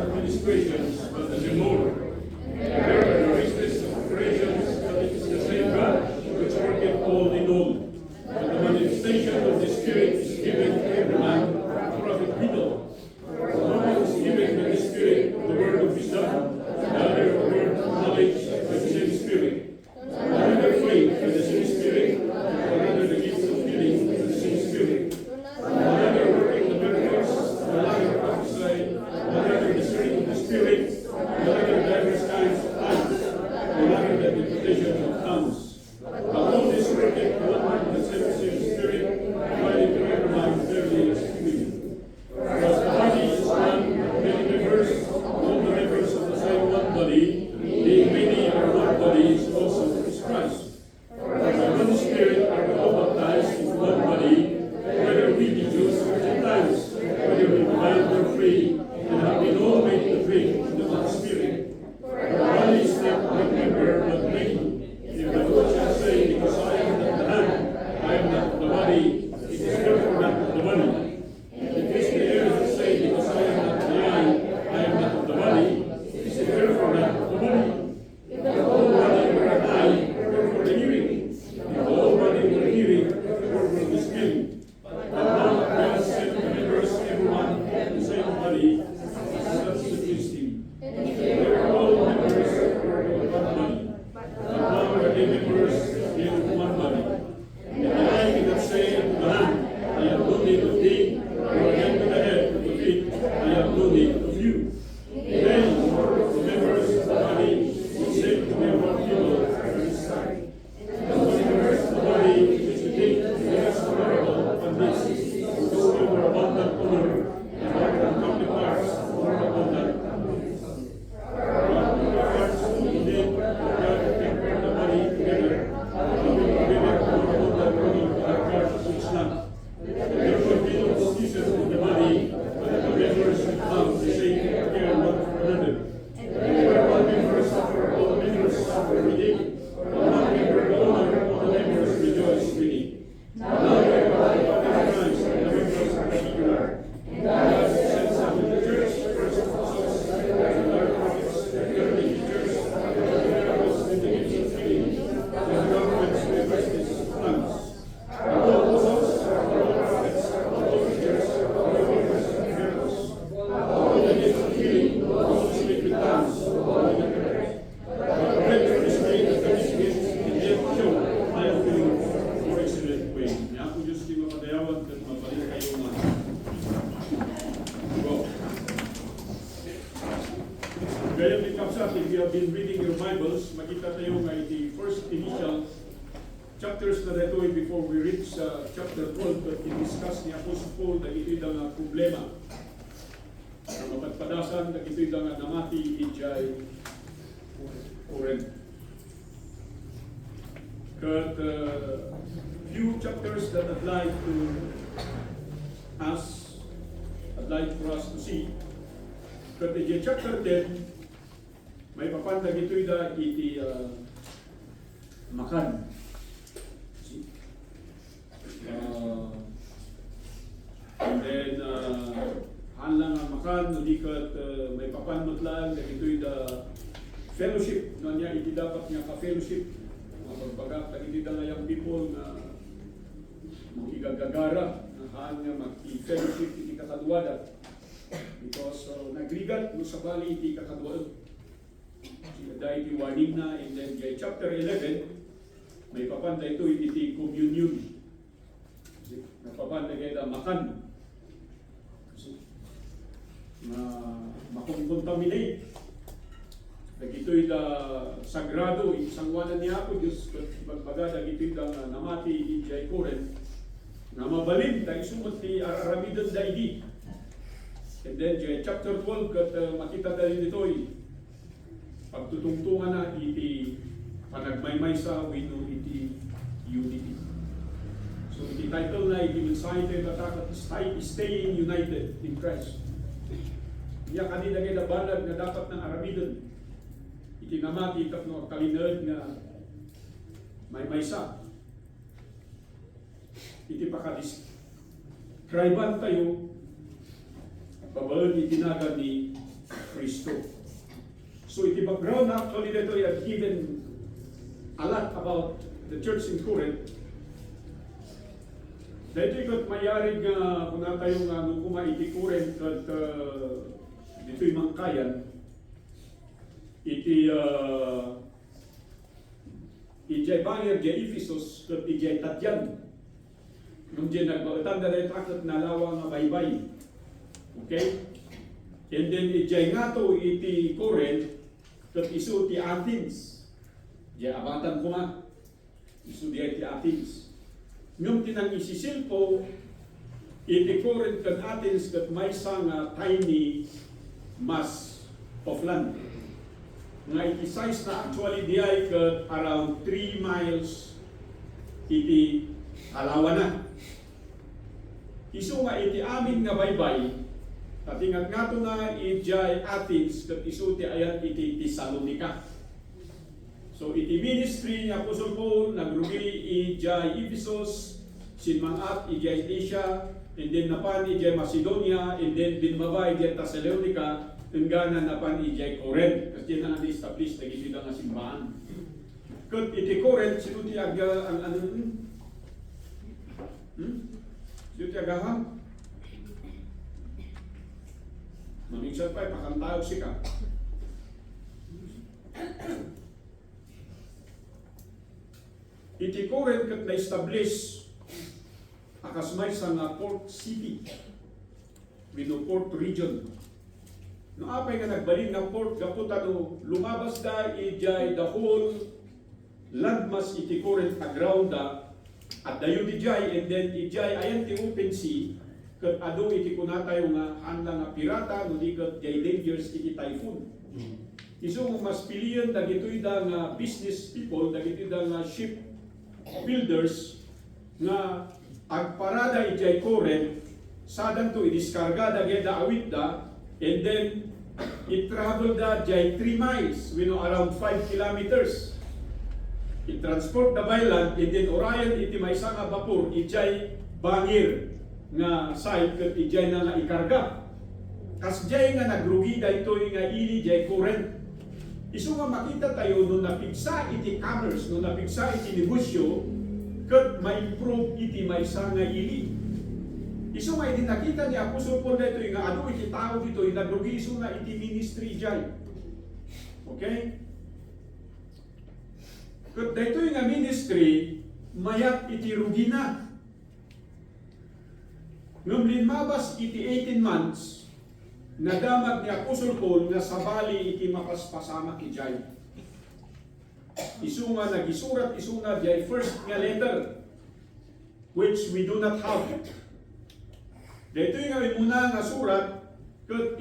administrations, but as a more. And there are the richness of operations, but it is the same God which worketh all in all. But the manifestation of the Spirit is given to every man to profit little. For one is given by the Spirit the word of wisdom, the other the word of knowledge by the same Spirit, another faith by the same Spirit, another the gifts of healing by the same Spirit, another working the miracles, another prophesying, another discerning of the Spirit, another diverse kinds of tongues, another the interpretation of tongues. But all this worketh one and the same Spirit, dividing to every man fairly as he will. Because the body is one, many members, all the members of the same one body, being many are one body, is also is Christ. For by one Spirit are we all baptized into one body, whether we be Jews or Gentiles, whether we be bond or free, and have been all made to drink in the one Spirit. For the body is not one member, but many. If the foot shall say, because I am not the hand, I am not the body, it is therefore not the body. And if the ear shall say, because I am not the eye, I am not of the body, it is therefore not of the body. If the whole body were an eye, therefore the hearing. If the whole body were hearing, therefore were the skin. But now God sent the members, everyone had the same body, such pleased him. And they were all members of one body. But now are they members in one body. And the eye cannot say unto the hand, I have no need of thee, or again to the head of the feet, I have no need of you. Then the members of the body will say to them what people are inside. And the members of the body which we think is honorable, and this is the more abundant honor, and more comely parts, more abundant honor. Parts indeed, God tempered the body together, and will give it more abundant honor to our parts which not. Therefore, be no diseases in the body, but that the members should have the same care one for another. And where one member suffer, all the members suffer with it. Or one member honor, all the members rejoice with it. Now there are different times, and the members are particular. And God has sent some in the church, first apostles, and our prophets, third teachers, and miracles, and the gifts of healing, and governments, and business of tongues. And all apostles, all prophets, all teachers, all workers of miracles, all the gifts of healing, all speak with tongues, all interpret. But great for this way that this gift, and yet show, I am doing more excellent way. Niya ako Diyos di mapadayawan, at mabalik kayo man. Go. Gayang di kapsat, if you have been reading your Bibles, makita tayo nga the first initial chapters na ito before we reach chapter 12 that i-discuss ni Apostle Paul na ito'y nga problema. Ang mapagpadasan na ito'y nga namati ijay Corinth. But few chapters that I'd like to us, I'd like for us to see. But in chapter 10, may papandag ito'y da iti makan. And then hanlang ang makan, hindi ka may papanot lang, dahil ito'y the fellowship, na niya iti dapat nga ka-fellowship, mga pagbaga, iti da nga yung people na magigagagara, na haan nga mag-fellowship iti kakadwada. Because nagrigat mo sa bali iti kakadwada. Dahil iti warning na, and then kay chapter 11, may papanda ito iti communion. Napapanda kayo makan. Makontaminate. Ito'y sagrado, isang wanan niya ako, Diyos, magbaga, ito'y namati ijay Corinth, na mabalin, tayo sumot ni Aramidon daidi. And then, chapter 12, kat makita tayo nito'y pagtutungtungan na iti panagmaymay sa wino iti unity. So the title na iti mensahe tayo tatakot, staying united in Christ. Iya kanina kayo nabalag na dapat ng Aramidon. Iti namati tapno kalinod nga maysa. Iti pakadis. Kraiban tayo, babalan itinaga ni Kristo. So iti background actually dito ay given a lot about the church in Corinth. Dito ikot mayarig nga kung na tayo nga nung iti Corinth at dito'y mangkayan iti ijay bangir jay Ephesus at ijay Tadyan nung jay nagbautan na rin akot nalawa nga baybay. Okay? And then ijay nga to iti Corinth at isu ti Athens. Jay abatan ko nga. Isu di ti Athens. Nung tinang isisilpo iti Corinth at Athens kat may nga tiny mass of land. Nga iti size na actually di ay kat around 3 miles iti alawan na. Isu nga iti amin nga baybay at ingat nga to nga ijay Athens kat isu ti ayat iti Thessalonica. So iti ministry ni Apostle Paul nagrugi ijay Ephesus, sinmangat ijay Asia, and then napan ijay Macedonia, and then binmaba ijay Thessalonica, tungganan napan ijay Corinth. Kasi yan na na-establish na gito nga simbahan. Kat iti Corinth, sino ti aga ang ano? Sino ti agahang? Mamingsan pa, pakantayog sika. Iti Corinth kat na-establish akasmay sa nga port city, wino port region. No apay nga nagbalin nga port, kaputano lumabas da ijay the whole landmass iti Corinth aground da, at dayo di jay, and then ijay ayan ti open sea, kat ado iti kunatayo nga handa nga pirata, no di kat jay dangers iti typhoon. Iso mo mas pilihan dagitoy da nga business people, dagitoy da nga ship builders nga agparada ijay Corinth, sadang to idiskarga dagay da awit da, and then i-travel da jay 3 miles, around 5 kilometers. I-transport da baylan, and then orayan iti may nga vapor, ijay bangir nga site kat ijay na nga ikarga. Kas jay nga nagrugi da ito nga ili jay Corinth. Isu nga makita tayo nung napigsa iti commerce, nung napigsa iti negosyo, kat may improve iti may nga ili. Isu nga iti nakita ni Apostol Paul dito nga ano iti tao dito, nagrugi isu nga iti ministry jay. Okay? Kat dito nga ministry, mayat iti rugi na. Ngam linmabas iti 18 months, nadamag ni Apostol Paul nga sabali iti mapaspasamak ijay. Isu nga nagisurat isu nga jay first nga letter, which we do not have. Dito nga muna nga surat, kat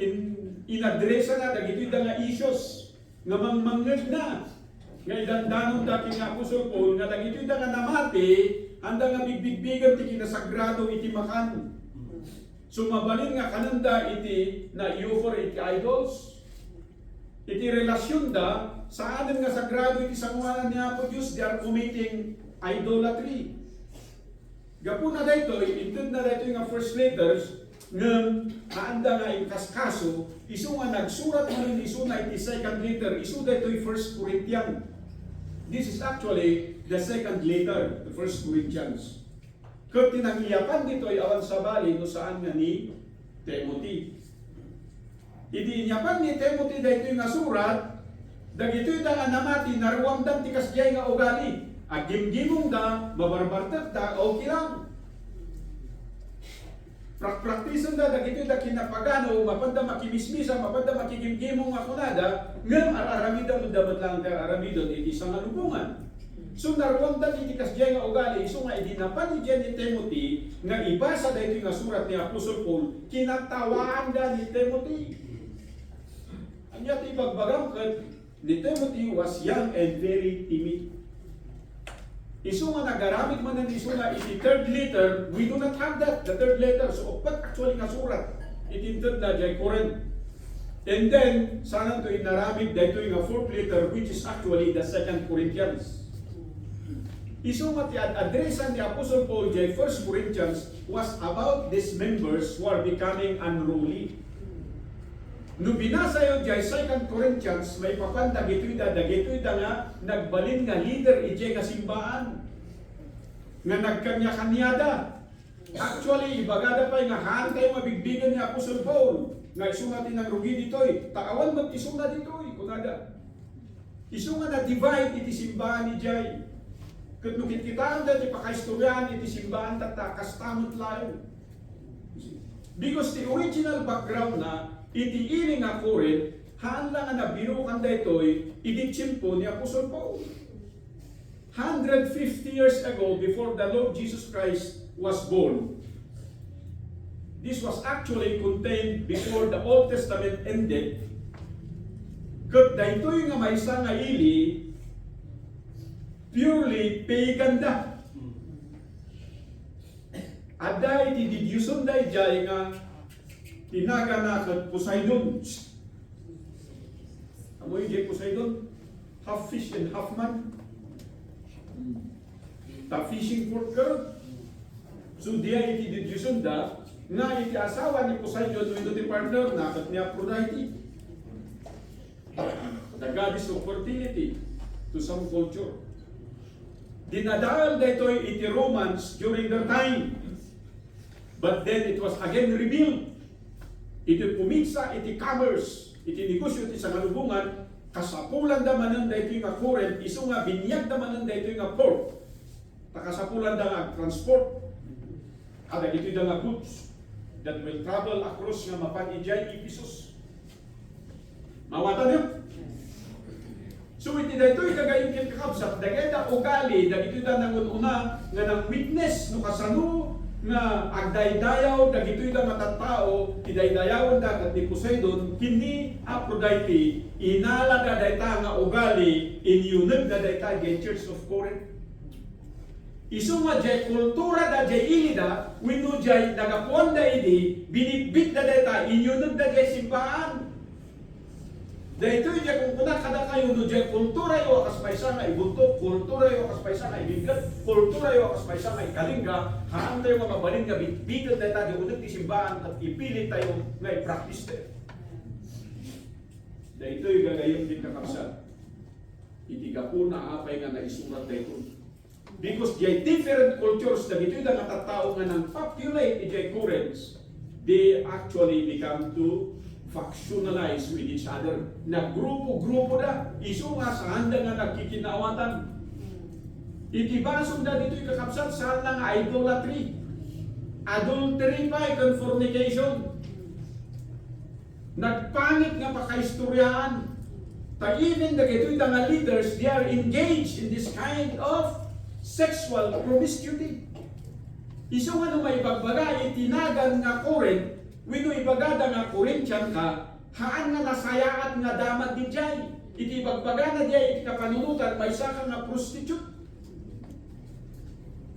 inadresa na dagito nga issues nga mangmangad na. Nga idandanon dati nga Apostol Paul nga dagito nga namati, handa nga bigbigbigan ti kinasagrado iti makan. So mabalin nga kananda iti na i-offer iti idols. Iti relasyon da, saan nga sagrado iti sanguanan niya po Diyos, they are committing idolatry. Gapon na dito, intend na dito nga first letters, ng haanda nga kaskaso, isu nga nagsurat mo rin isu na iti second letter, isu dito yung 1 Corinthians. This is actually the second letter, the 1 Corinthians. Kung tinangyapan dito ay awan sa bali no saan nga ni Timothy. Idinyapan ni Timothy dito yung surat, dagito'y da nga namati, naruwamdang tikas jay nga ugali. At gimgimong da, mabarbartat da, okay lang. Praktisan da, dagito'y da kinapagano, mapanda makimismisa, mapanda makigimgimong akunada, ngam araramida mo dapat lang aramidon, iti isang alubungan. So naruwamdang itikas jay nga ugali, so nga idinapan ni ni Timothy, nga ibasa da ito nga surat ni Apostol Paul, kinatawaan da ni Timothy. Anya ti bagbagang kat ni Timothy was young and very timid. Isu nga nagaramit man ng isu nga iti third letter, we do not have that, the third letter. So upat actually nga surat, itintod na jay Corinth. And then, sana ito inaramit dito yung fourth letter, which is actually the 2 Corinthians. Isu nga ti adresan ni Apostle Paul jay 1 Corinthians was about these members who are becoming unruly. No binasa yun dyan, 2 Corinthians, may papan dagitoy da nga, nagbalin nga leader ije nga simbahan. Nga nagkanya-kanyada. Actually, ibagada pa nga haan tayo mabigbigan ni Apostle Paul. Nga isungatin ng rugi ditoy. Takawan mag-isunga ditoy. Kunada. Isunga na divide iti simbahan ni Jay. Kat nukit kita dati pakaistoryahan iti simbahan kastamot layo. Because the original background na iti ili nga Corinth, haan lang nga nabirukan da ito'y iditsimpo ni Apostle Paul. 150 years ago, before the Lord Jesus Christ was born, this was actually contained before the Old Testament ended. Kat da ito'y nga maysa nga ili, purely pagan da. Ada iti didyuson da ijay nga tinaganakat Poseidon. Amoy ijay Poseidon? Half fish and half man. Ta fishing for curd. So diya iti didyuson da nga iti asawa ni Poseidon no iti partner nakat ni Aphrodite. The goddess of fertility to some culture. Dinadaan da ito'y iti Romans during their time. But then it was again revealed. Iti pumiksa, iti commerce, iti negosyo, iti sangalubungan, kasapulan da manan da ito'y nga Corinth, iso nga binyag da manan da ito'y nga port. Takasapulan da nga transport, kada ito'y da nga goods that will travel across nga mapanijay Ephesus. Mawatan yun? So iti da ito'y kagayong kakabsat, dagay da ugali, da ito'y da nangununa nga ng witness, no kasano, nga agdaydayaw dagitoy da matatao idaydayawan da kat ni Poseidon kini Aphrodite inala da dayta nga ugali inyuneg da dayta gen Church of Corinth. Isu nga jay kultura da jay ilida wenno jay nagapuan da idi binitbit da dayta inyuneg da jay simbahan. Daytoy jay kung kuna kada kayo no jay kultura yo akas paisa nga ibuntok, kultura yo akas paisa nga ibigkat, kultura yo akas paisa nga ikalingga, haan tayo nga mabalin nga bitbigat na tayo unag ti simbahan at ipilit tayo nga i-practice tayo. Daytoy gagayong din kakabsat. Itiga po na apay nga naisurat tayo. Because jay different cultures na dito'y nga tattao nga nang populate jay Corinth, they actually become to factionalize with each other. Naggrupo-grupo da. Isu nga sa handa nga nagkikinawatan. Itibasong da dito'y kakabsat sa handa nga idolatry. Adultery pa, fornication. Nagpangit nga pakaistoryahan. Ta-even na gito'y nga leaders, they are engaged in this kind of sexual promiscuity. Isu nga may bagbaga, itinagan nga Corinth, wino ibagada nga Corinthian ka, haan nga nasayaat nga damat di jay. Iti bagbaga na diya, iti kapanunutan, may saka nga prostitute.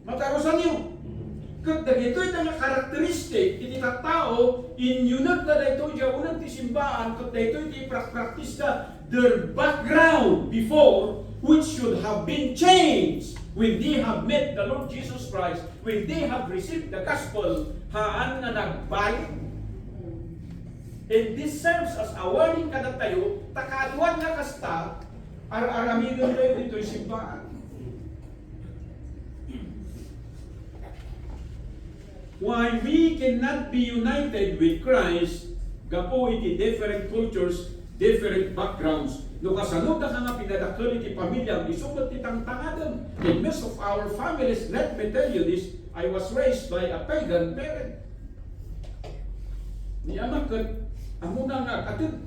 Matarosan niyo. Kat dagito'y nga karakteristik, iti katao, inyunag na dayto'y diya unang tisimbahan, kat dayto'y iti practice na their background before, which should have been changed when they have met the Lord Jesus Christ, when they have received the gospel, haan nga nagbalik. And this serves as a warning kada tayo, takaduan nga kasta, ar-araminon tayo dito'y simbahan. Why we cannot be united with Christ, gapo iti different cultures, different backgrounds. No kasanod na ka nga pinadakil iti pamilya, isugot itang tangadon. In most of our families, let me tell you this, I was raised by a pagan parent. Niyamakot, amo na nga katid.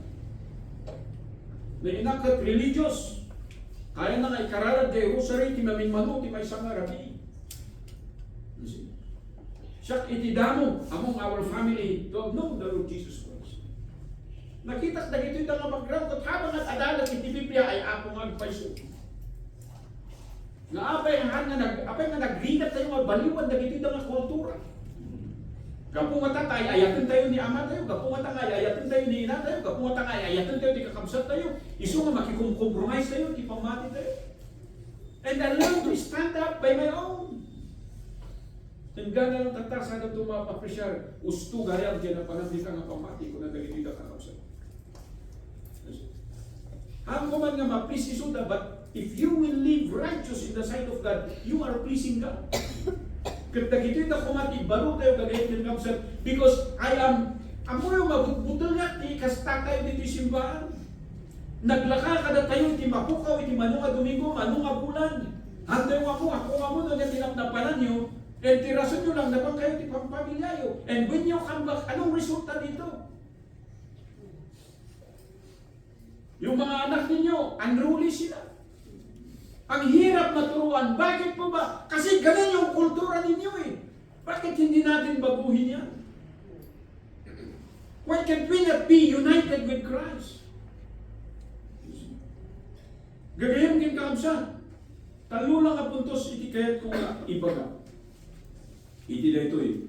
Na inakat religious. Kaya na nga ikararad kay rosary, ti maminmano, ti may isang arabi. Siyak itidamo among our family don't know the Lord Jesus Christ. Nakita na gito'y nga background, kat habang at adalat iti Biblia ay ako nga agpaiso. Nga apay nga nagrinat tayo nga baliwan na gito'y nga kultura. Kapung nga tatay, ayatin tayo ni ama tayo. Kapung nga tatay, ayatin tayo ni ina tayo. Kapung nga tatay, ayatin tayo ni kakabsat tayo. Isu nga makikompromise tayo, di pamati tayo. And I learn to stand up by my own. And gana lang tatak sa nang tumapapresyar. Usto gayam dyan ang panandita nga pamati ko na dalilita kakabsat. Ang kuman nga ma-please isuda, but if you will live righteous in the sight of God, you are pleasing God. Kaya gito'y na kumati, baro tayo kagayit ng kamsat, because I am, amo yung mabutbutol nga, ikasta tayo dito simbahan. Naglaka kada tayo, iti mapukaw, iti manunga Domingo, manunga bulan. Handay mo ako nga mo doon yung tinapnapanan nyo, and tirason nyo lang, napang kayo, iti pampamilyayo. And when you come back, anong resulta dito? Yung mga anak ninyo, unruly sila. Ang hirap maturuan. Bakit po ba? Kasi ganun yung kultura ninyo eh. Bakit hindi natin baguhin yan? Why can't we not be united with Christ? Gagayon kin kaamsan. Talo lang apuntos iti kayat kung ibaga. Iti na ito eh.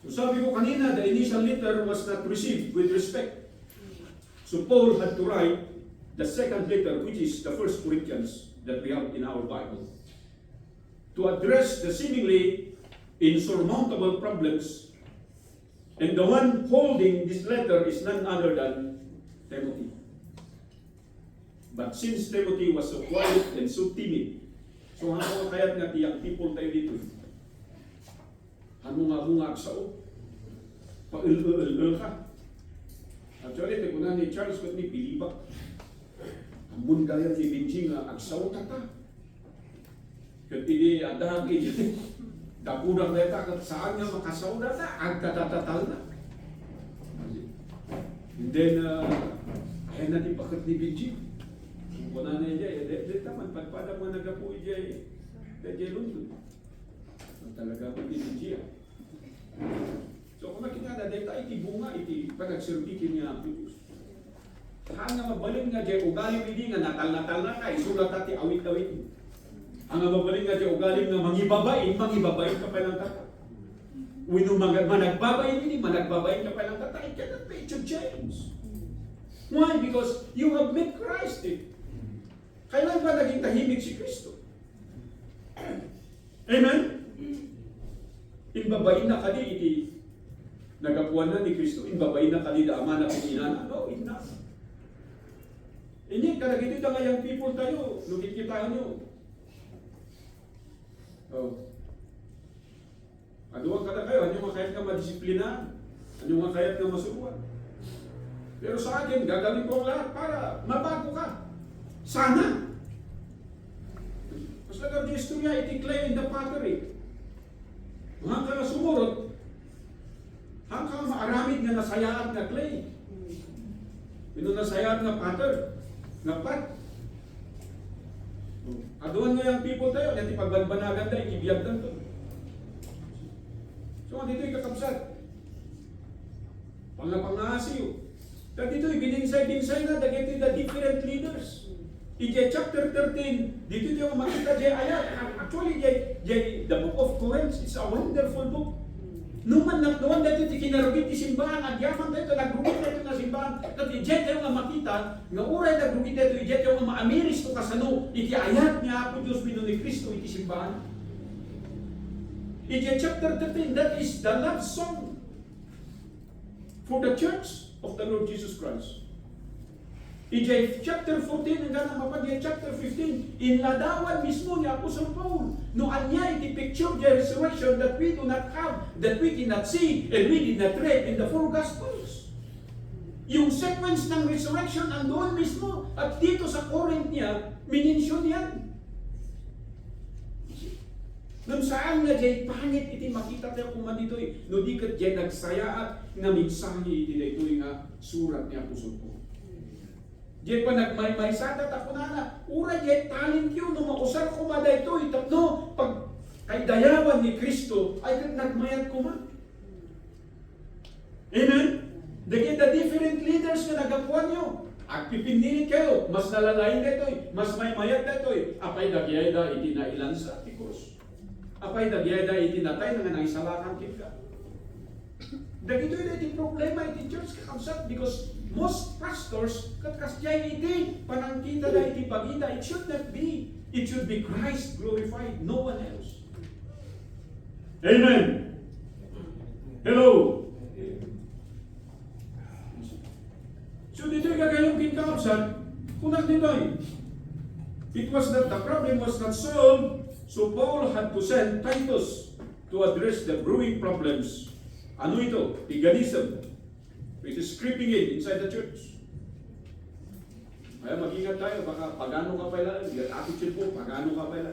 So sabi ko kanina, the initial letter was not received with respect. So Paul had to write the second letter, which is the 1 Corinthians that we have in our Bible, to address the seemingly insurmountable problems. And the one holding this letter is none other than Timothy. But since Timothy was so quiet and so timid, so ano kayat nga tiyang people tayo dito? Ano nga bungag sao? Pa-ul-ul-ul ka. Actually, ito na ni Charles kot ni pilibak. Amun gaya ni Benji nga agsaw tata. Kati adahag ini. Dakudak neta kat saan nga makasaw data agtatatatal na. And then ay natin pakat ni Benji. Kuna na niya, de taman pagpada mo nagapu ijay. Dajay lundun. Talaga pa ni Benji. So kung makikita data iti bunga iti panagserbikin niya Diyos. Ang nga mabaling nga dyan ugaling hindi nga natal-natal na ka, isulat natin awit-awit. Ang nga mabaling nga dyan ugaling nga mangibabain ka pa lang tata. Wino managbabain hindi, managbabain ka pa lang tata. It cannot be to change. Why? Because you have met Christ eh. Kailan ba naging tahimik si Kristo? Amen? Inbabain na kadi iti nagapuan na ni Kristo. Inbabain na kadi da ama na pinina. No, ina. Ini kada gitu nga yang people tayo, lugit kita nyo. Oh. Aduang kada kayo, anyo makayat ka madisiplina, anyo makayat ka masuruan. Pero sa akin, gagawin ko ang lahat para mabago ka. Sana. Mas lagar di istorya, iti clay in the pottery. Hanggang ka sumurot, hanggang maaramid nga nasayaan nga clay. Ino nasayaan nga potter. Napat. Aduan nga yung people tayo, nanti pagbanbanagan tayo, ibiyag lang to. So, dito yung kakabsat. Pangasiyo. At dito yung bininsay-binsay na, dagiti the different leaders. Ije chapter 13, dito yung makita jay ayat. Actually, jay the book of Corinthians, it's a wonderful book. Numan dito ti kinarugit ti simbahan, agyaman tayo, nagrugit tayo na simbahan, at ijet tayo nga makita, nga uray nagrugit tayo, ijet tayo nga maamiris to kasano, iti ayat niya ako Diyos bino ni Kristo iti simbahan. Iti chapter 13, that is the love song for the church of the Lord Jesus Christ. Iti chapter 14, hanggang mapagya chapter 15, inladawan mismo ni Apostle Paul, no anya iti picture the resurrection that we do not have, that we did not see, and we did not read in the four Gospels. Yung sequence ng resurrection andoon mismo, at dito sa Corinth niya, mininsyon yan. Nung saan nga dyan, pangit iti makita tayo kung man dito no di kat dyan nagsayaat na minsahe iti na ito nga surat ni Apostle Paul. Diyan pa nagmay-maysata tako na ura diyan talent yun, no mausar ko ma da ito, no, pag kay dayawan ni Kristo, ay nagmayat ko ma. Amen? Daging the different leaders na nagapuan nyo, agpipindilit kayo, mas nalalain na ito, mas may mayat na ito, apay nagyayda iti na ilan sa tikos. Apay nagyayda iti natay na nga naisalakan kita. Dagito iti problema iti church kakabsat because most pastors katkasjay iti panangkita na iti pagita. It should not be. It should be Christ glorified, no one else. Amen. Hello. So dito yung gagawin gagayong kinkaabsan, kunang nitoy. It was that the problem was not solved, so Paul had to send Titus to address the brewing problems. Ano ito? Paganism. It is creeping in inside the church. Kaya mag-ingat tayo, baka pagano ka pala, attitude po, pagano ka pala.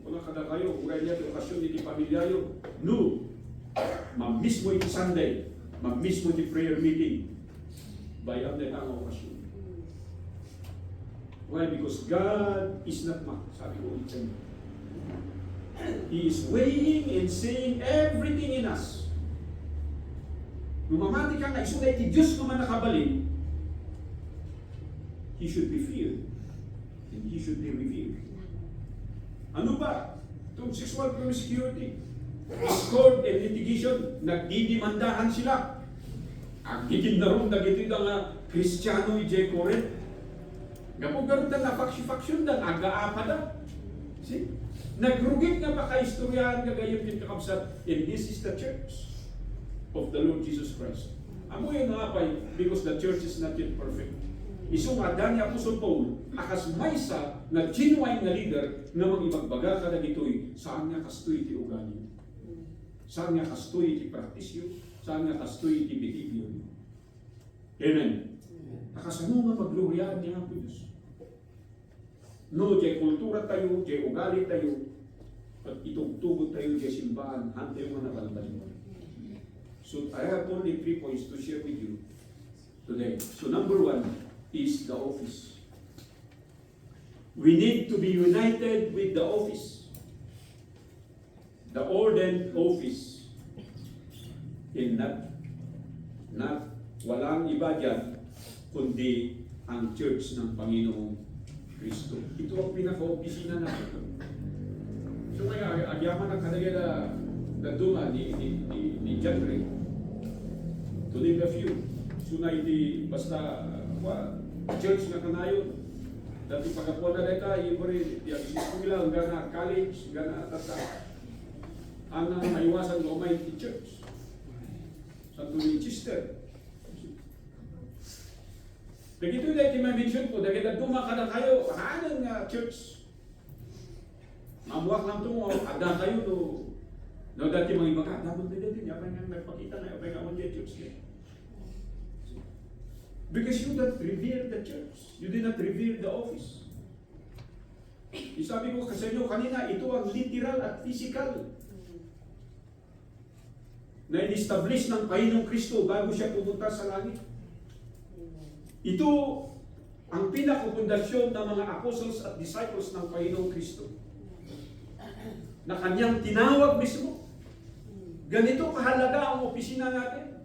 Kung nakada kayo, kung ganyan yung okasyon, hindi pamilyayo, no, ma-miss mo yung Sunday, ma-miss mo yung prayer meeting, bayang na ang okasyon. Why? Because God is not mocked. Sabi ko ulit sa inyo. He is weighing and saying everything in us. Lumamati ka nga, isunay ti Diyos naman nakabalik, He should be feared and He should be revered. Ano ba? Itong sexual promiscuity, discord and litigation, nagdidimandahan sila. Ang higit na ron, nagitid ang Kristiyano i Jekoret. Gapugarot na faction dan aga-apa da. See? Nagrugit nga makaistoryahan kagayong kinakabsat. And this is the church of the Lord Jesus Christ. Amo yung napay because the church is not yet perfect. Isungada ni Apostol Paul, akas maysa na genuine na leader na magibagbaga ka na gito'y saan nga kastoy ti ugali. Saan nga kastoy ti praktisyo. Saan nga kastoy ti behavior. Amen. Nakasano nga pagluriyan niya ang Diyos. No, jay kultura tayo, jay ugali tayo, at itugtugod tayo jay simbahan, hante yung mga nabalbalin. So, I have only 3 points to share with you today. So, number 1 is the office. We need to be united with the office. The ordained office. And not walang iba dyan, kundi ang church ng Panginoong Kristo. Ito ang pinaka-opisina natin. So kaya, agyaman ang kanagala na duma ni John Ray. To name a few. Sunay di basta church na kanayon. Dati pagkapuan na deta, i-bari, di eskwela, hanggang na college, hanggang na tata. Ang maiwasan lumay di church. Santo ni Chester. Begitu dahil ma-mention ko, dahil duma ka na kayo, hanan nga church. Mamuwak lang ito mo, ada kayo to. No, dati mga iba ka, dapat na dati, yapay nga nagpakita na, yapay nga mga church niya. Because you don't revere the church. You did not revere the office. Isabi ko sa inyo kanina, ito ang literal at physical na in-establish ng Panginoong Kristo bago siya pumunta sa langit. Ito ang pinakapundasyon ng mga apostles at disciples ng Panginoong Kristo na kanyang tinawag mismo. Ganito kahalaga ang opisina natin.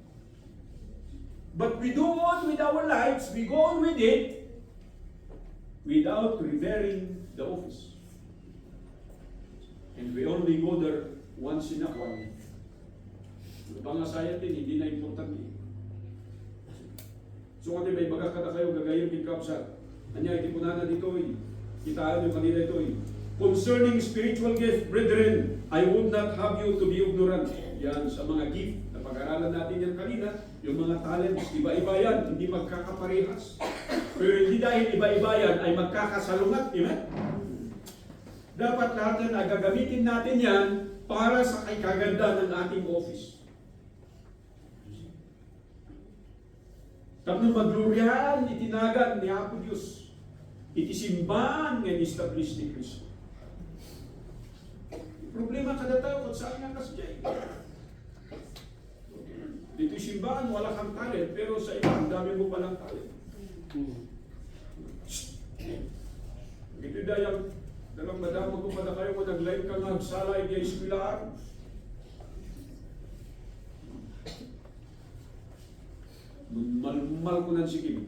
But we go on with our lives, we go on with it without revering the office. And we only go there once in a while. Pangasayan din, hindi na importante. So kung may baga kada kayo, gagayong kikapsat. Anya, itipunan na dito kitaan yung kanila ito Concerning spiritual gift, brethren, I would not have you to be ignorant. Yan, sa mga gift, na pag-aralan natin yan kanina, yung mga talents, iba-iba yan, hindi magkakaparehas. Pero hindi dahil iba-iba yan, ay magkakasalungat. Amen? Dapat lahat yan, gagamitin natin yan para sa kaganda ng ating office. Tapos maglurihan, itinagan ni Apo Diyos. Itisimbahan nga ni-establish ni Kristo. Problema kada tayo kung saan nga kasjay. Dito simbahan, wala kang talent, pero sa iba, ang dami mo palang talent. Ito dahil, dalang madama ko pala kayo, kung nag-live ka nga, salay niya iskwilaan. Malmal ko ng sikim.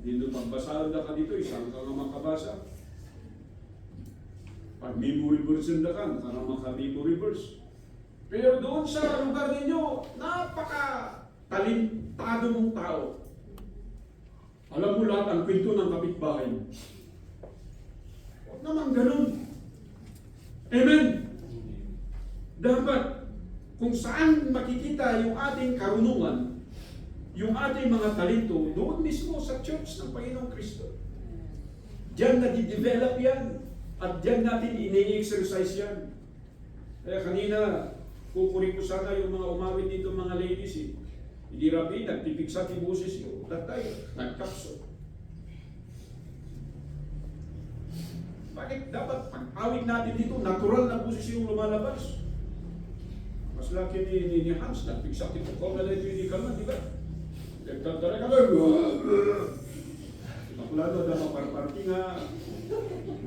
Dito pagbasahan na ka dito, isang ka nga makabasa. Pag memory verse na ka, para maka-memory verse. Pero doon sa lugar ninyo, napaka-talentado mong tao. Alam mo lahat ang kwento ng kapitbahay. Huwag naman ganun. Amen. Dapat kung saan makikita yung ating karunungan, yung ating mga talento, doon mismo sa church ng Panginoong Kristo. Diyan nadi-develop yan. At diyan natin ini-exercise yan. Kaya kanina, kukunin ko sana yung mga umawit dito mga ladies eh. Hindi rabi, nagpipiksa ti boses yung tatay, nagkapso. Bakit dapat pag-awit natin dito, natural na boses yung lumalabas? Mas laki ni Hans, nagpiksa ti po, na ito hindi kalman, di ba? Nagtagdara ka ba? Makulado na maparparti nga,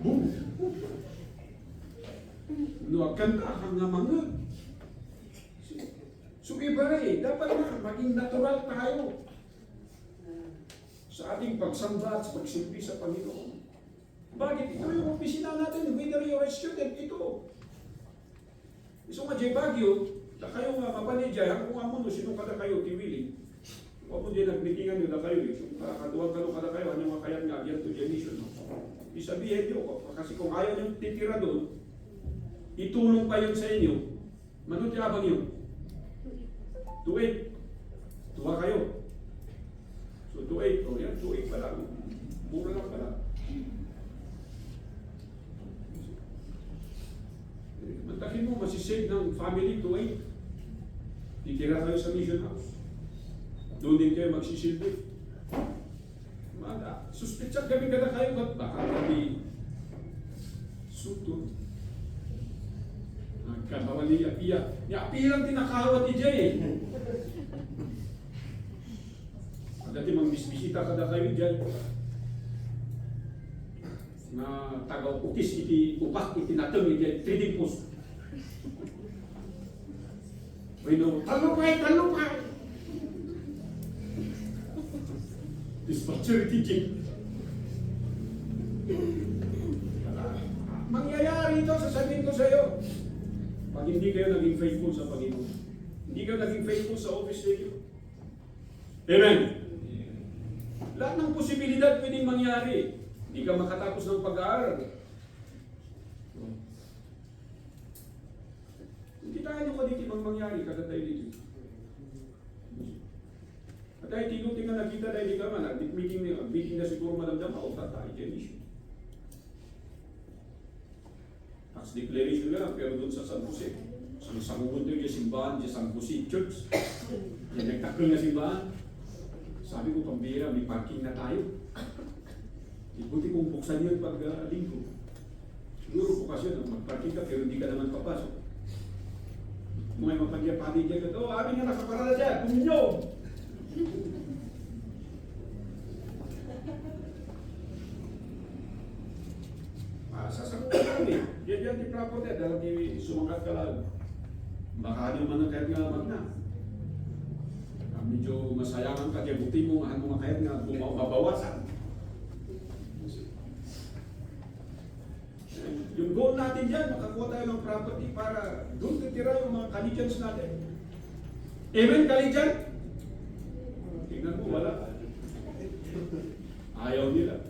boom! Nuwagan ka hanggang mga. So iba dapat na maging natural tayo sa ating pagsamba at pagsilbi sa Panginoon. Bakit? Ito yung opisina natin, whether you're a student, ito. So nga Jay Baguio, na kayo nga mapanidya, hanggang kung amuno, sino kada kayo, tiwili. Kung mo din nagmeetingan nyo na kayo, kaduwag ka kada kayo, ano nga kaya nga, yan to the mission. Isabihin nyo, kasi kung ayaw nyo titira doon, itulong pa yun sa inyo, manutyabang yun. Tuwid. Tuwa kayo. So tuwid, o yan, tuwid pala. Mura lang pala. Mantakin mo, masisave ng family tuwid. Titira kayo sa mission house. Doon din kayo magsisilbi. Suspitsak gabi ka na kayo, baka kami sutod. Nagkatawa ni Apia. Ni Apia lang tinakawat ni Jay eh. Dati mangbisbisita ka na kayo Jay. Na tagaw-ukis iti upak iti natang ni Jay. Trading post. Bueno, talupay! Dispatcher iti Jay. Mangyayari ito, sasabihin ko sa iyo. Pag hindi kayo naging faithful sa Panginoon, hindi kayo naging faithful sa office ninyo. Amen? Lahat ng posibilidad pwedeng mangyari. Hindi ka makatapos ng pag-aaral. Hindi tayo nyo kaditi mang mangyari kada tayo dito. At tayo tinutingan na kita dahil di ka man, meeting na siguro malamdama o tayo dyan. As declaration na lang, pero doon sa San Jose. So, sangugot doon yung simbahan, yung San Jose Church. Yung nagtakil na simbahan. Sabi ko, pambira, may parking na tayo. Ibuti kong buksan yun pag linggo. Siguro bukasyon, mag-parking ka, pero hindi ka naman papasok. May mapagyapati dyan ka, amin nga nakaparada dyan, kuminyo! Sasagutin kami. Yan di property, dahil di sumakat ka lang. Baka naman ang kahit nga magna. Medyo masayangan ka, kaya buti mo ang mga kahit nga mabawasan. Yung goal natin dyan, makakuha tayo ng property para doon titira yung mga Kalitians natin. Amen, Kalitian? Tingnan mo, wala. Ayaw nila.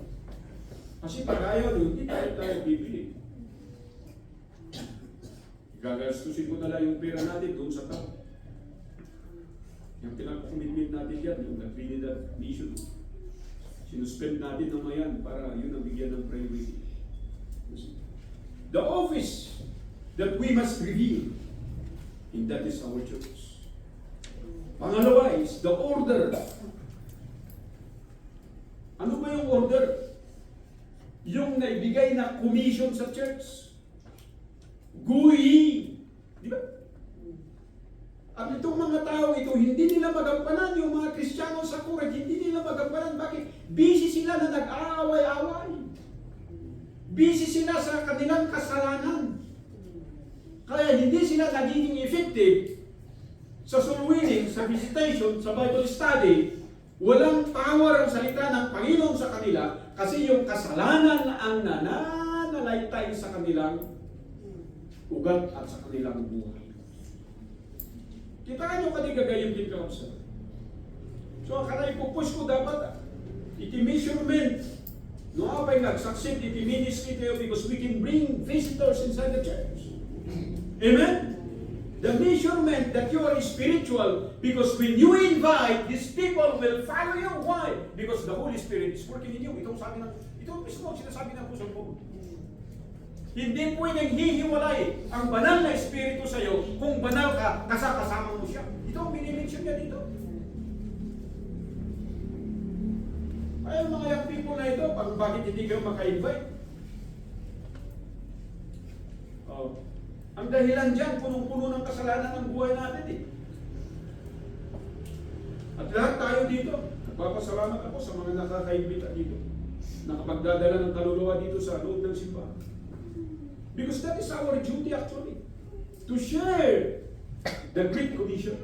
Kasi pag ayaw nyo, hindi tayo bibili. Gagastusin ko na lang yung pera natin doon sa tao. Yung pinaka-commitment natin yan, yung Trinidad Mission. Sinuspend natin ng mayan para yun ang bigyan ng priority. The office that we must reveal, and that is our church. Pangalawa is the order. Ano ba yung order? Yung naibigay na commission sa church. Gui. Di ba? At itong mga tao ito, hindi nila magampanan yung mga Kristiyano sa Corinth, hindi nila magampanan. Bakit? Busy sila na nag-aaway-away. Busy sila sa kanilang kasalanan. Kaya hindi sila nagiging effective sa soul winning, sa visitation, sa Bible study. Walang power ang salita ng Panginoon sa kanila kasi yung kasalanan ang nananalaytay sa kanilang ugat at sa kanilang buhay. Kita nyo kadigagayon din ka sa. So, akala ipupush ko dapat iti measurement. No, apay nag-succeed iti ministry kayo because we can bring visitors inside the church. Amen? The measurement that you are spiritual, because when you invite, these people will follow you. Why? Because the Holy Spirit is working in you. Ito mismo sinasabi ng Apostol Paul. Hindi pwedeng hihiwalay ang banal na espiritu sa iyo kung banal ka, kasama mo siya. Ito ang minimension niya dito. Ay, mga young people na ito, bakit hindi kayo maka-invite? Ang dahilan dyan, punong-puno ng kasalanan ng buhay natin eh. At lahat tayo dito, nagpapasalamat ako sa mga nakakaimbita dito, nakapagdadala ng kaluluwa dito sa loob ng simbahan. Because that is our duty actually, to share the Great Commission.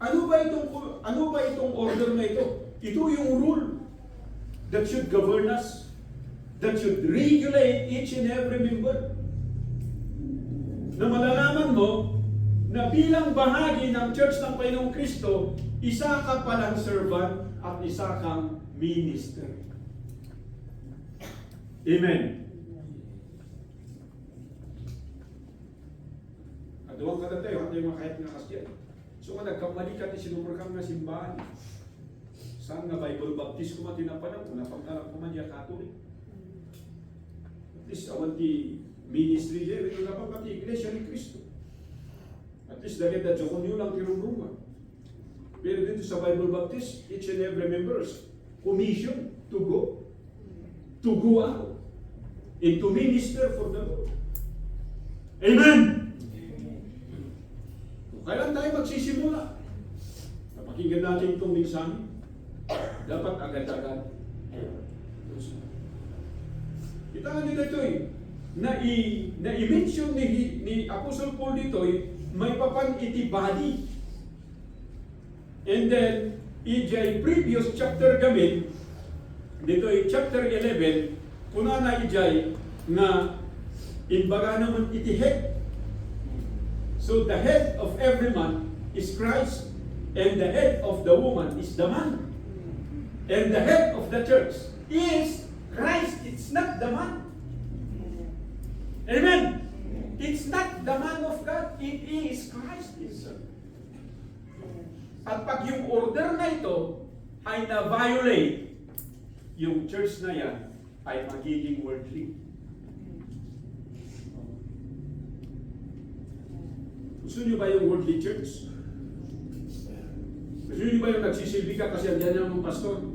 Ano ba itong order na ito? Ito yung rule that should govern us, that should regulate each and every member. Na malalaman mo na bilang bahagi ng Church ng Panginoong Kristo, isa ka palang servant at isa kang minister. Amen. Aduang ka na tayo, hindi mo kahit nga kasyan. So nga nagkamali ka, sinumurkang nga simbahan. Saan nga Bible Baptist ko matinapanang, una pang alam ko man niya Catholic. At least awan di ministry there, ito na pang pati Iglesia ni Cristo. At least dahil na Diyokon nyo lang kirungrungan. Pero dito sa Bible Baptist, each and every members commission to go out, and to minister for the Lord. Amen! Kailan tayo magsisimula? Napakinggan natin itong minsan, dapat agad-agad. Kita nga nila ito na-i-mention ni Apostle Paul dito may papan iti body. And then, ijay previous chapter gamin, dito chapter 11, kuna na ijay nga inbaga naman iti head. So the head of every man is Christ, and the head of the woman is the man. And the head of the church is Christ, it's not the man. Amen. It's not the man of God, it is Christ himself. At pag yung order na ito ay na-violate, yung church na yan ay magiging worldly. Gusto niyo ba yung worldly church? Gusto niyo ba yung nagsisilbi ka kasi andyan yung pastor?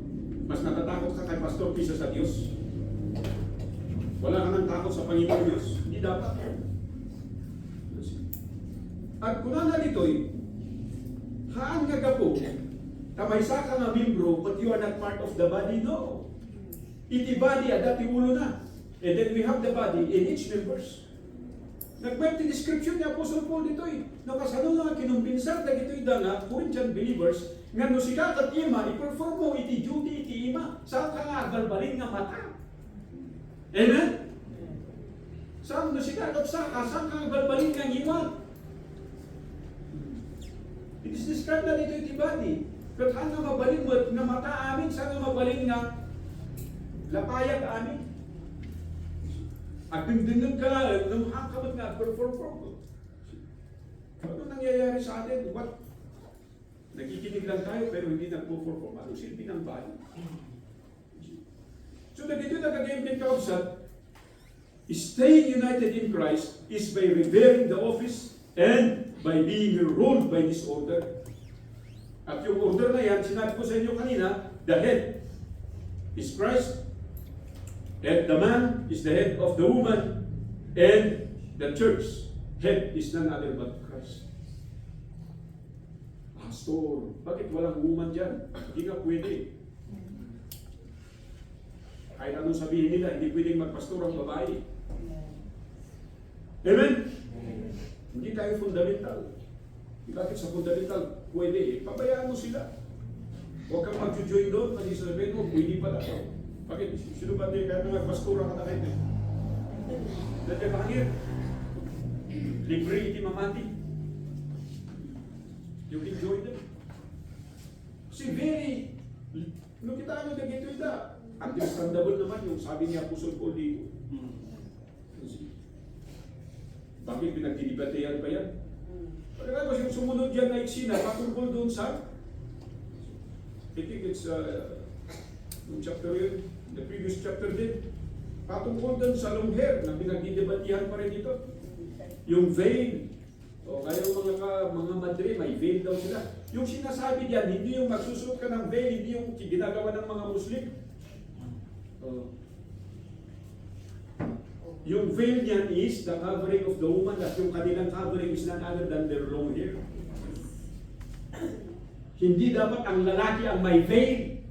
Mas natatakot ka kay pastor kaysa sa Diyos? Wala ka nang takot sa Panginoon Diyos? Hindi dapat. At kung na dito'y, haan nga gapo, tamaysa ka nga membro, but you are not part of the body? No. Iti body, dati ulo na. And then we have the body in each members. Nag-web description ni Apostle Paul dito'y, no kasano nga kinumbinsan na dito'y nga, Corinthian believers, nga no si kakat ima, i-perform mo iti duty iti ima, saan ka nga balbalin nga mata? Amen? Saan no si kakat saan ka nga balbalin nga ima? It is described na dito iti body. Kat saan nga mabalin mo nga mata amin, saan nga mabalin nga lapayag amin? At dingdingin ka lang, namahakamat nga, perform. Ano nangyayari sa atin? What? Nakikinig lang tayo pero hindi nagpo-perform. Ano silbi ng body? So na dito nagagayang kausap, staying united in Christ is by revering the office and by being ruled by this order. At yung order na yan, sinabi ko sa inyo kanina, the head is Christ, and the man is the head of the woman, and the church head is none other but Christ. Pastor, bakit walang woman dyan? Hindi nga pwede. Kahit anong sabihin nila, hindi pwedeng magpastor ang babae. Amen? Hindi tayo fundamental. Bakit sa fundamental pwede? Pabayaan mo sila. Huwag kang mag-join doon, kasi sabihin mo, pwede pala. Bakit? Sino ba tayo kahit magpastura ka na kayo? Dati bakit? Libre iti mamati. You can join them. Kasi very, nung kita ano na gito ita, understandable naman yung sabi ni Apostle Paul dito. Bakit pinagdidibatehan pa yan? sumunod yan na eksena patungkol doon sa, I think it's yung chapter yun, the previous chapter din, patungkol doon sa long hair na pinagdidebatihan pa rin dito. Yung veil. O kaya mga madre, may veil daw sila. Yung sinasabi diyan, hindi yung magsusuot ka ng veil, hindi yung ginagawa ng mga Muslim. O, yung veil niyan is the covering of the woman, at yung kanilang covering is none other than their long hair. Hindi dapat ang lalaki ang may veil,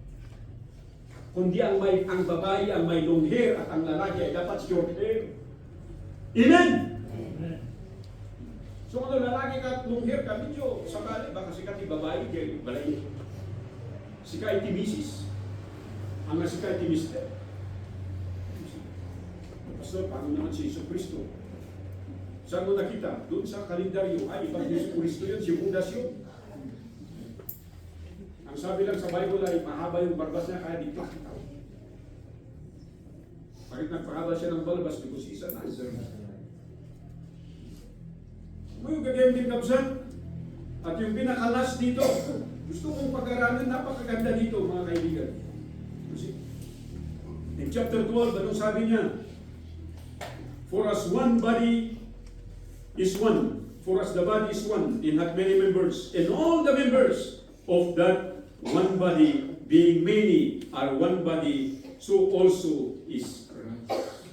kundi ang babae ang may long hair at ang lalaki ay dapat short hair. Amen? So kung lalaki ka at long hair ka, medyo sakali, baka sikat yung babae, kaya balay. Sika iti misis. Ang sika iti mister. Pastor, paano naman si Iso Cristo? Saan mo nakita? Doon sa kalendaryo, ay ibang Iso Cristo yun, si Judas yun. Ang sabi lang sa Bible ay mahaba yung barbas niya kaya di pakita. Bakit nagpahaba siya ng balbas? Because he's a Nazarene. Mo yung gagawin din kapsan. At yung pinakalas dito, gusto kong pag-aralan, napakaganda dito mga kaibigan. In chapter 12, anong sabi niya? For as one body is one, for as the body is one, and hath many members, and all the members of that one body, being many, are one body, so also is Christ.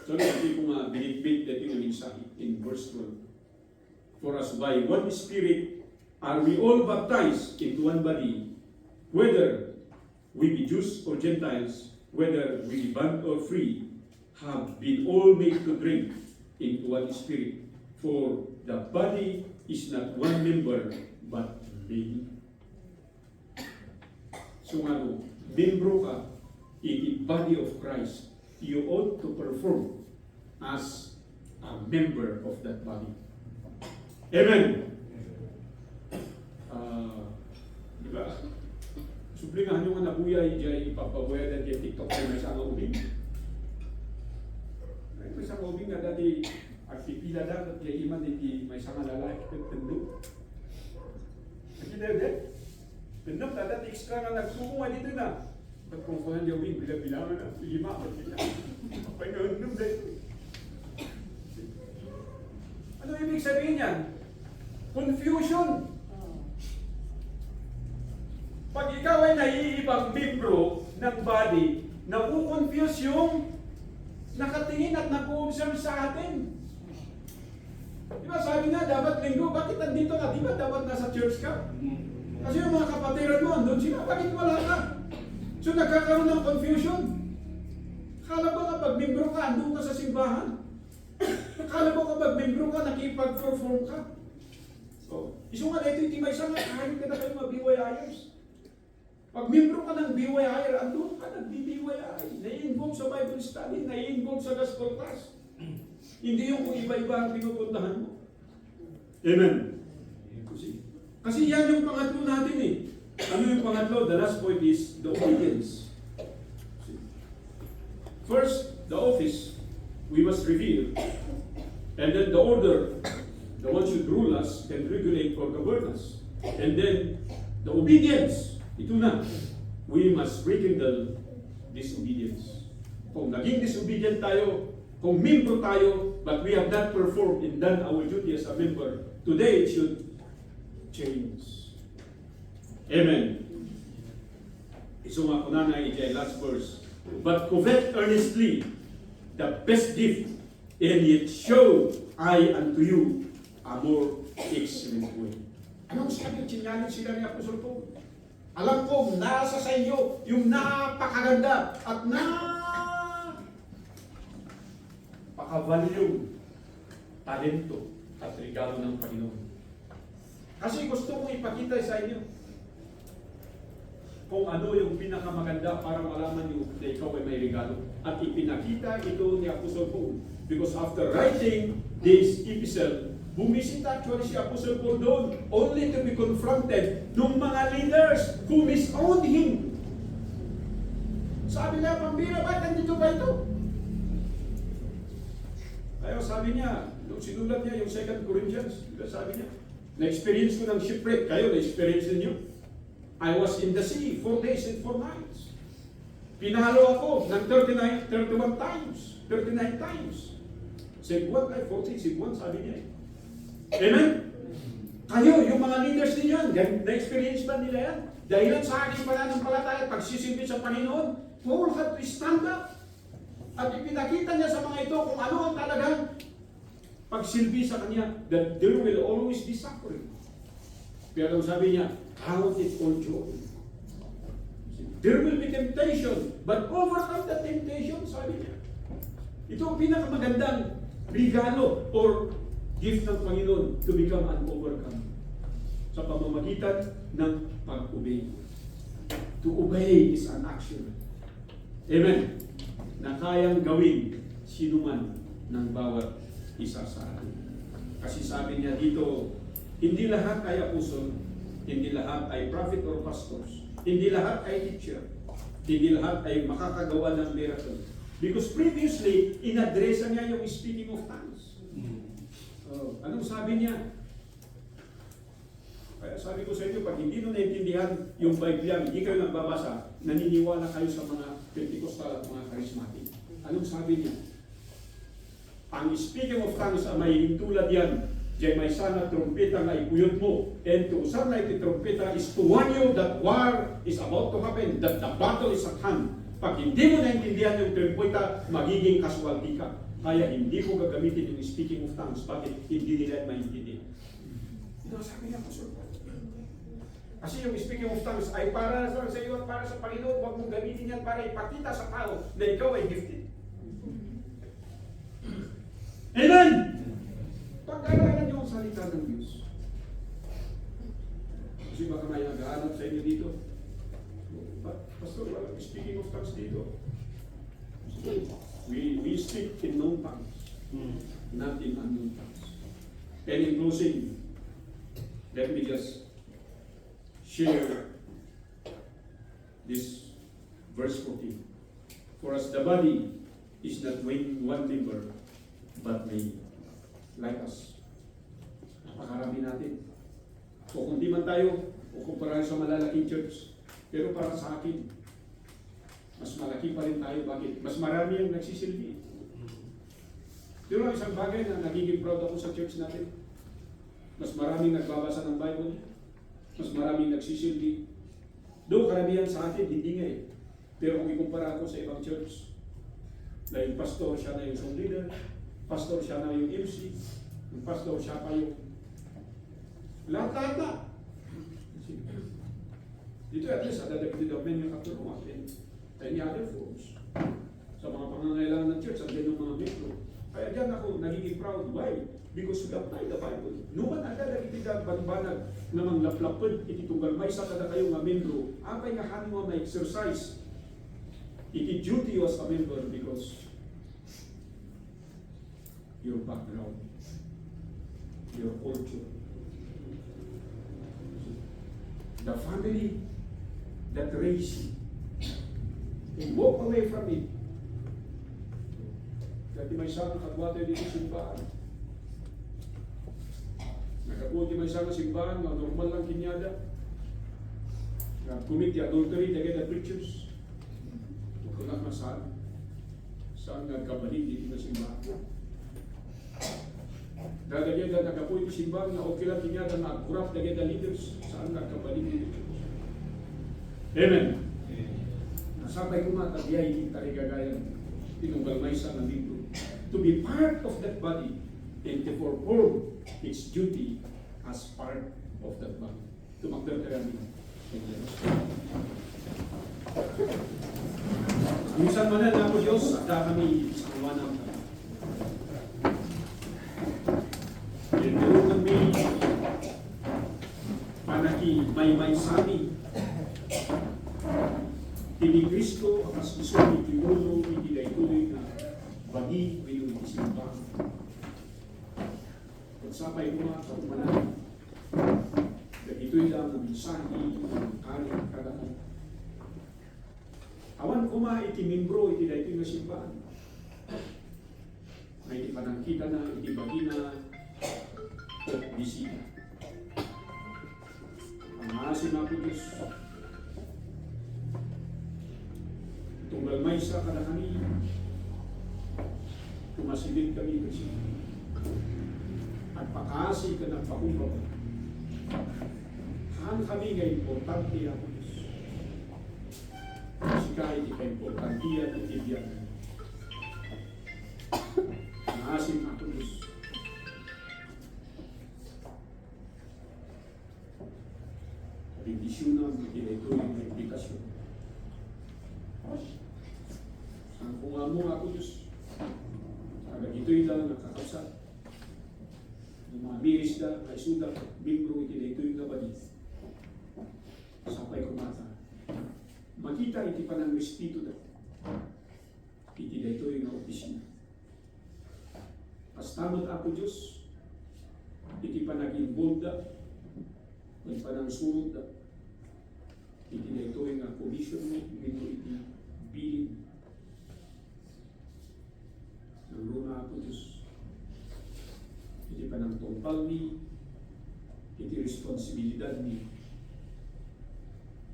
So, hindi ko nga binitbit dito yung mensahe in verse 12. For us by one Spirit are we all baptized into one body, whether we be Jews or Gentiles, whether we be bond or free, have been all made to drink into one Spirit. For the body is not one member, but many. So membro ka in the body of Christ, you ought to perform as a member of that body. Amen. Diba? Sublingan nyo nga nabuyay dyan, ipapabuya dyan yung TikTok na may isang ubing. May isang ubing nga dati agpipila dapat kaya iman hindi may isang lalaki tendo. Nakita yun din? Tendo, dati extra nga nagsuko nga dito na. Ba't kung kuhan yung ubing, bilang-bilangan na, 5 at 5. Pagkakandom din. Ano ibig sabihin yan? Confusion. Pag ikaw ay naiibang membro ng body, nakukonfuse yung nakatingin at nag-observe sa atin. Di ba sabi nga, dapat linggo, bakit nandito ka? Di ba dapat nasa church ka? Kasi yung mga kapatiran mo, andun sila, bakit wala ka? So nagkakaroon ng confusion. Akala ba kapag membro ka, andun ka sa simbahan? Akala mo kapag membro ka, nakipag-perform ka? So, iso nga na ito, may isang kahit ka na kayo mag-BYIers. Pag membro ka ng BYI, andun ka nag-BYI. Nai-involve sa Bible study, nai-involve sa gospel class. Hindi yung kung iba-iba ang pinupuntahan mo. Amen. Kasi yan yung pangatlo natin eh. Ano yung pangatlo? The last point is the obedience. First, the office we must reveal. And then the order, the one should rule us and regulate or govern us. And then the obedience. Ito na, we must rekindle disobedience. Kung naging disobedient tayo, kung membro tayo, but we have not performed and done our duty as a member, today it should change. Amen. So nga ko na iti last verse. But covet earnestly the best gift, and yet show I unto you a more excellent way. Anong sabi? Sinyalit sila ni Apostol Paul. Alam ko, nasa sa inyo yung napakaganda at napakavalyong talento at regalo ng Panginoon. Kasi gusto kong ipakita sa inyo kung ano yung pinakamaganda para malaman nyo na ikaw ay may regalo. At ipinakita ito ni Apostol Paul. Because after writing this epistle, bumisita actually si Apostle Paul doon only to be confronted ng mga leaders who misowned him. Sabi na, pambira ba? Nandito ba ito? Kaya sabi niya, nung sinulat niya yung 2 Corinthians, sabi niya, Na-experience ko ng shipwreck. Kayo, na-experience ninyo? I was in the sea 4 days and 4 nights. Pinahalo ako ng 31 times. 39 times. Sigwan ay 40, sigwan sabi niya. Amen? Kayo, yung mga leaders ninyo, na-experience ba nila yan? Dahilan sa aking pananampalataya, pagsisilbi sa Panginoon, Paul had to stand up. At ipinakita niya sa mga ito kung ano ang talagang pagsilbi sa kanya, that there will always be suffering. Pero sabi niya, count it all joy. There will be temptation, but overcome the temptation, sabi niya. Ito ang pinakamagandang regalo or gift ng Panginoon to become an overcomer. Sa pamamagitan ng pag-obey. To obey is an action. Amen. Na kayang gawin sinuman ng bawat isa sa atin. Kasi sabi niya dito, hindi lahat ay apostol, hindi lahat ay prophet or pastors, hindi lahat ay teacher, hindi lahat ay makakagawa ng miracle. Because previously, inadresa niya yung speaking of tongues. Anong sabi niya? Kaya sabi ko sa inyo, pag hindi nyo naintindihan yung Biblia, hindi kayo nagbabasa, naniniwala kayo sa mga Pentecostal at mga charismatic. Anong sabi niya? Ang speaking of tongues, may tulad yan. Diyan may sana trompeta na ipuyod mo. And to usar na iti trompeta is to warn you that war is about to happen, that the battle is at hand. Pag hindi mo naintindihan yung trompeta, magiging casualty ka. Kaya hindi ko gagamitin yung speaking of tongues. Bakit? Hindi nila maintindihan. Ito sabi niya, Pastor. Kasi yung speaking of tongues ay para sa iyo at para sa Panginoon. Huwag mong gamitin yan para ipakita sa tao na ikaw ay gifted. Amen! Pag-aralan niyo ang salita ng Diyos. Kasi baka may nag-aanap sa inyo dito. Pastor, speaking of tongues dito. We speak in known tongues, not in unknown tongues. And in closing, let me just share this verse 14. For as the body is not one member, but many, like us. Napakarami natin. So kung di man tayo, o kumpara sa malalaking church, pero para sa akin, mas malaki pa rin tayo. Bakit? Mas marami ang nagsisilbi. Pero isang bagay na nagiging proud ako sa church natin, mas maraming nagbabasa ng Bible, mas maraming nagsisilbi. Doon karamihan sa atin, hindi nga eh. Pero kung ikumpara ko sa ibang church, na yung pastor, siya na yung song leader, pastor, siya na yung MC, yung pastor, siya pa yung lahat na. Dito at least, adadagdid of men yung katulungan and any other folks. Sa mga pangangailangan ng church, andyan yung mga metro. Kaya dyan ako nagiging proud. Why? Because we apply the Bible. Numan adadagdid ang banbanag na manglaplapod, ititunggal may sa kada kayo nga membro, apay nga hanin mo na exercise. Iti duty you as a member because your background, your culture, the family that raised you, and walk away from it. Dati may isang katwate dito simbahan. Nakabuti may isang simbahan na normal lang kinyada. Commit the adultery, they get the preachers. Tulak na saan nagkabalik dito na simbahan. Dadagyan na nakapuy di simbahan na okay lang kinyada na kurap dagyan na leaders saan nagkabalik dito. Amen. Nasabay ko nga tabiyay hindi tarigagayan tinunggal may sa nandito. To be part of that body and to perform its duty as part of that body. Tumakdal ka kami. Minsan man na ako Diyos, at kami sa kawanang meron kami panaki may sami Tini Kristo akas gusto ni Tinulo ituloy na bagi mayroong isimba. Pagsapay ko mga kaumanan na ito'y lang ang mensahe ng kanin kadaan. Awan ko itimimbro iti na ito'y nasimbahan. Na iti panangkita na, iti bagi na o bisita. Naasin ako Diyos. Tunggal may sa kadakani, tumasilid kami kasi. At pakasi ka ng pakumbab. Haan kami nga importante ako Diyos. Kasi kahit ika-importante at itibiyak. Naasin ako Diyos. Bendisyon na ito yung implikasyon. Ang bunga mo ako Diyos. Agad ito'y lang nakakapsat. Yung mga miris na, kaisuda, membro, ito yung nabalik. Sapay kumata. Makita iti pa ng respito na. Iti na ito yung opisina. Pastamot ako Diyos. Iti pa nag-involve na. May pa ng surod na. Iti na ito yung commission mo. Ito iti bilin. Ang luna ako Diyos. Iti pa ng tungpal ni. Iti responsibilidad ni.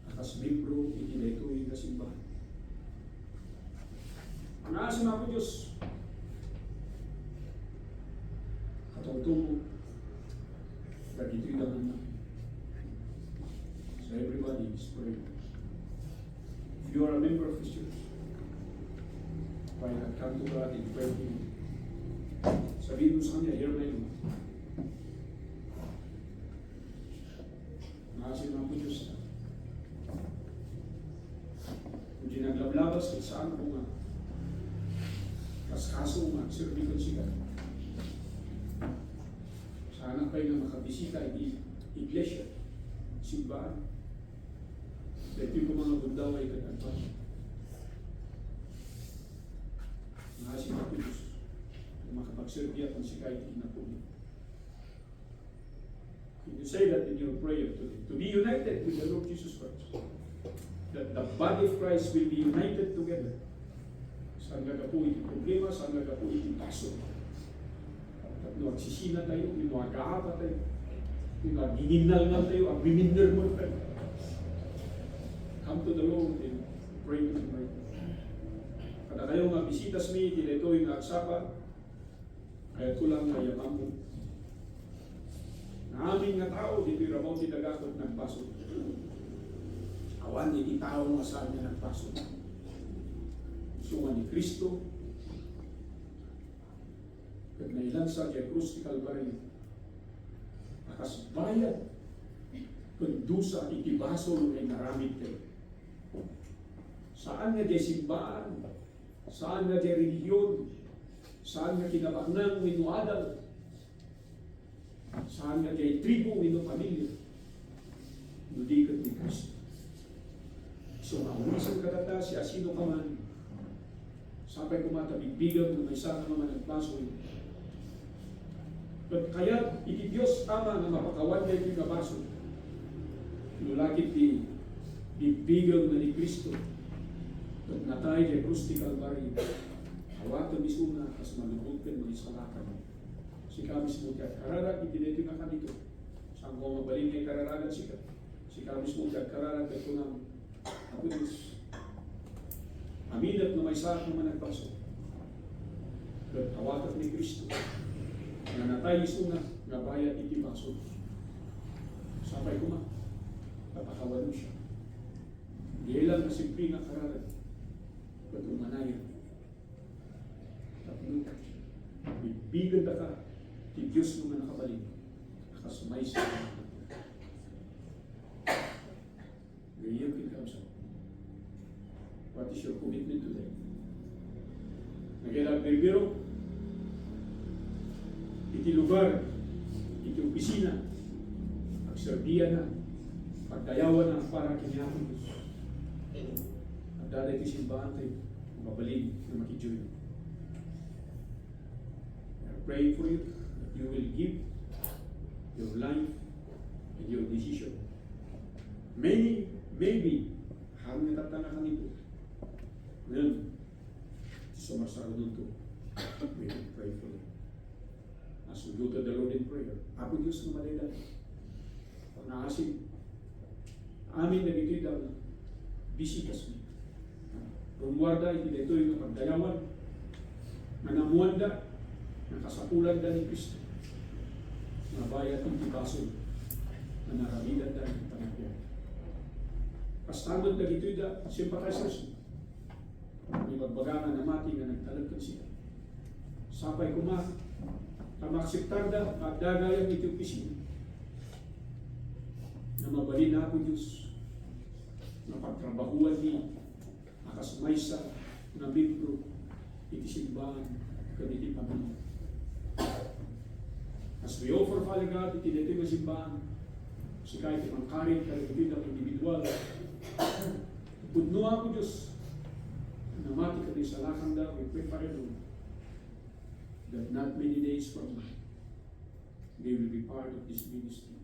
Akas membro, iti na ito yung kasimbahan. Ang asin ako Diyos. Katungtong mo. At ito'y naman na. So everybody is praying. If you are a member of this church, why not come to God and pray to Him? Sabihin mo sa Kanya, hear my Lord. Nakasin mga po Diyos na. Kung di naglablabas, at saan ko nga, kaskaso nga, serbikan siya. Sana kayo na makabisita ang iglesia, simbahan. Dahil ko mga bundaw ay katagpas. Nakasin ako Diyos. Makapagserbiya kung si kahit inapunin. Can you say that in your prayer today? To be united with the Lord Jesus Christ. That the body of Christ will be united together. Saan nga po iti problema, saan nga po iti paso. At nagsisina tayo, mag-aapa tayo. Nag-giginal tayo, agbiminner mo tayo. Come to the Lord and pray to Him right now. Kada kayo nga bisitas mi, ito yung agsapa, kaya ko lang mayamang mo. Naaming nga tao, dito yung rabaw tinagakot nagpaso. Awan, hindi tao nga saan niya nagpaso. Sunga ni Kristo, at nailan sa kaya krus ni Calvary, akas bayad, kundusa itibaso ay naramit kayo. Saan nga di simbaan, saan nga di religiyon, saan nga kinabaknang minuadal, saan nga di tribo, minu pamilya, nudikat ni Kristo. So, ang umisang katata siya, sino ka man, sapay kumatabigbigang na may sana naman nagpaso yun. But kaya, iti Diyos tama na mapakawan niya yung nabaso. Nulakit di bibigang na ni Kristo. At natay kay krus ti Calvary. Awato misuna, kas malubugkan mo isalakan. Si kamis mo tiyak kararag, iti na kanito. Saan ko mabalin niya kararagan siya. Si kamis mo tiyak kararag, ito na ako Diyos. Aminat na may saat naman nagpaso. At awatot ni Kristo. Na natay misuna, nabayat iti baso. Sapay kuma. Napakawan mo siya. Di lang na simple nga kararag. Pagkumanayan. Tapos, bibigan ka, ti Diyos mo na nakabalik. Nakasumay sa mga. Ganyan kinkamsa. What is your commitment today? Nagkailang iti lugar, iti opisina, agserbiya na, pagdayawan na para kiniyapon Diyos. At dahil iti simbahan tayo, mabaling na makijoy. I pray for you that you will give your life and your decision. Maybe, harap na tatanga ka nito. Ngayon, sumasaro nito. We will pray for you. As we go to the Lord in prayer, ako Diyos na malila. Pag naasin, amin na ito'y daw bisitas mo. Rumuarda, iti ito'y nga pagdayawan, manamuanda, nakasapulan da ni Kristo, nabayat iti baso, na naramidan da ni panagyan. Pastanod na ito'y da, sympathizers, may bagbagangan na mati nga nagtalagkan siya. Sapay kuma, na maakseptar da, at dagayang ito'y pisina, na mabalin na ako Diyos, na pagtrabahuan ni nakasumaysa na membro iti simbahan kaniti pamilya. As we offer, Father God, iti dito yung simbahan, si kahit imangkarin kalagiti ng individual, pudno ako Diyos, na mati ka sa lakang da, we pray, Father Lord, that not many days from now, they will be part of this ministry.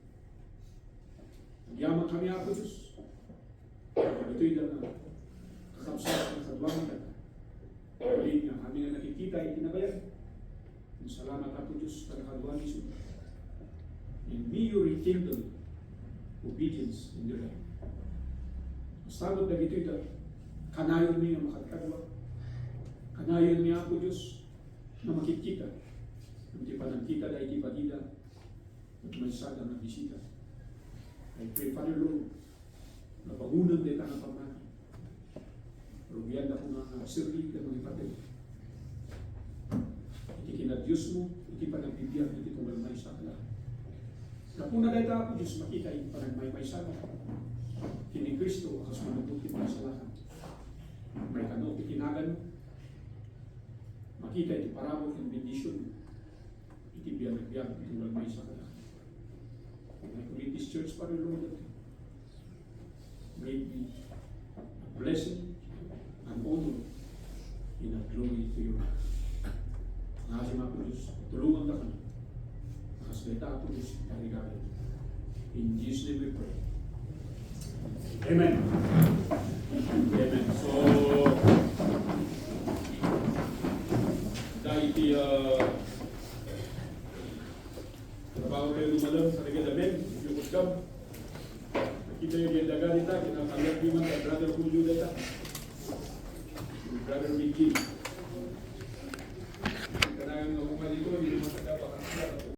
Nagyaman kami ako Diyos, ito'y na kakapsat ng kadwangan ka. Ulit nga kami na nakikita ay tinabayan. Salamat ako Diyos sa kadwangan iso. And may you rekindle obedience in their life. Masagot na ito'y na kanayon niya makagkadwa. Kanayon niya ako Diyos na makikita. Hindi pa nagkita na itipatida at may sada na bisita. I pray, Father Lord, na pangunan din ang pamati. Rubiyan ako ng sirli na mga ipatid. Iti kinag-Diyos mo, iti panagbibiyak, iti tumalmay sa kala. Napuna dahil ako, Diyos makita, iti panagmay sa kala. Kini Kristo, akas manubuti pa sa lahat. May kanok, itinagan mo. Makita, iti parabot ng bendisyon. Iti biyak-biyak, iti tumalmay sa kala. I commit this church, Father Lord, may it be a blessing and honor in a glory to your name. Nakasim ako Diyos, tulungan ka kami. Nakasalita ako Diyos, karigalan. In Jesus' name we pray. Amen. Amen. So, dahil trabaho kayo lumalang sa regalamen, yung kusgam. Kita yung diadagan nita, kinakanggap naman kay Brother Julio data. Brother Mickey.